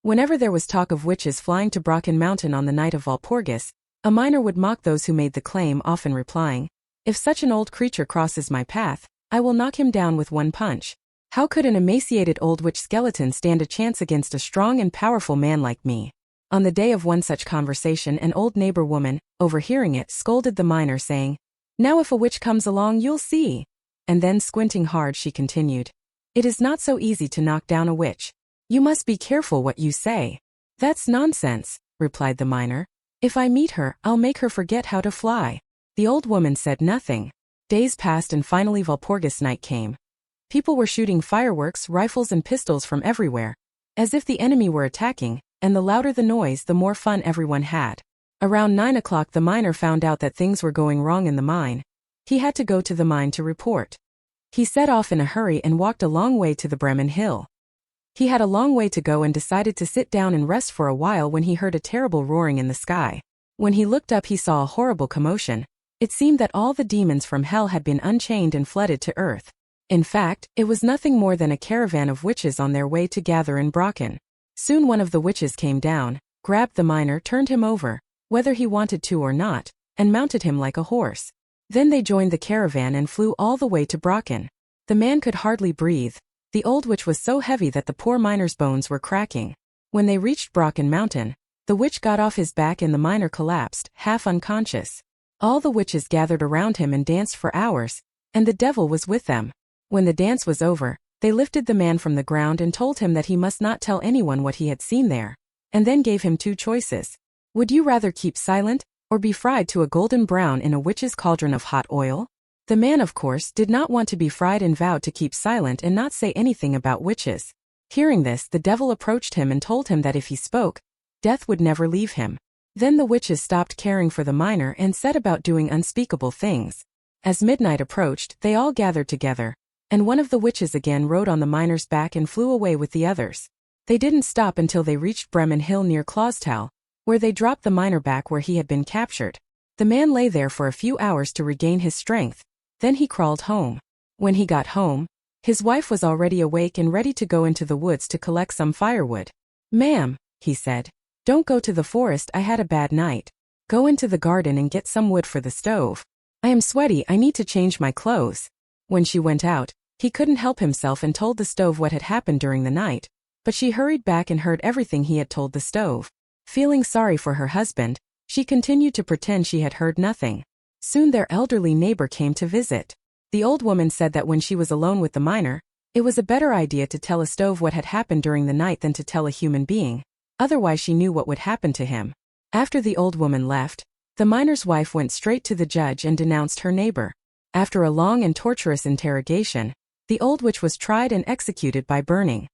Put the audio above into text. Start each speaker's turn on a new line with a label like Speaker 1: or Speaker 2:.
Speaker 1: Whenever there was talk of witches flying to Brocken Mountain on the night of Walpurgis, a miner would mock those who made the claim, often replying, "If such an old creature crosses my path, I will knock him down with one punch. How could an emaciated old witch skeleton stand a chance against a strong and powerful man like me?" On the day of one such conversation, an old neighbor woman, overhearing it, scolded the miner, saying, "Now if a witch comes along, you'll see." And then, squinting hard, she continued, "It is not so easy to knock down a witch. You must be careful what you say." "That's nonsense," replied the miner. "If I meet her, I'll make her forget how to fly." The old woman said nothing. Days passed and finally Walpurgis night came. People were shooting fireworks, rifles and pistols from everywhere, as if the enemy were attacking, and the louder the noise, the more fun everyone had. Around 9 o'clock the miner found out that things were going wrong in the mine. He had to go to the mine to report. He set off in a hurry and walked a long way to the Bremen Hill. He had a long way to go and decided to sit down and rest for a while when he heard a terrible roaring in the sky. When he looked up he saw a horrible commotion. It seemed that all the demons from hell had been unchained and flooded to earth. In fact, it was nothing more than a caravan of witches on their way to gather in Brocken. Soon one of the witches came down, grabbed the miner, turned him over, whether he wanted to or not, and mounted him like a horse. Then they joined the caravan and flew all the way to Brocken. The man could hardly breathe. The old witch was so heavy that the poor miner's bones were cracking. When they reached Brocken Mountain, the witch got off his back and the miner collapsed, half unconscious. All the witches gathered around him and danced for hours, and the devil was with them. When the dance was over, they lifted the man from the ground and told him that he must not tell anyone what he had seen there, and then gave him two choices. Would you rather keep silent, or be fried to a golden brown in a witch's cauldron of hot oil? The man, of course, did not want to be fried and vowed to keep silent and not say anything about witches. Hearing this, the devil approached him and told him that if he spoke, death would never leave him. Then the witches stopped caring for the miner and set about doing unspeakable things. As midnight approached, they all gathered together, and one of the witches again rode on the miner's back and flew away with the others. They didn't stop until they reached Bremen Hill near Clausthal, where they dropped the miner back where he had been captured. The man lay there for a few hours to regain his strength. Then he crawled home. When he got home, his wife was already awake and ready to go into the woods to collect some firewood. "Ma'am," he said, "don't go to the forest, I had a bad night. Go into the garden and get some wood for the stove. I am sweaty, I need to change my clothes." When she went out, he couldn't help himself and told the stove what had happened during the night, but she hurried back and heard everything he had told the stove. Feeling sorry for her husband, she continued to pretend she had heard nothing. Soon their elderly neighbor came to visit. The old woman said that when she was alone with the miner, it was a better idea to tell a stove what had happened during the night than to tell a human being, otherwise she knew what would happen to him. After the old woman left, the miner's wife went straight to the judge and denounced her neighbor. After a long and torturous interrogation, the old witch was tried and executed by burning.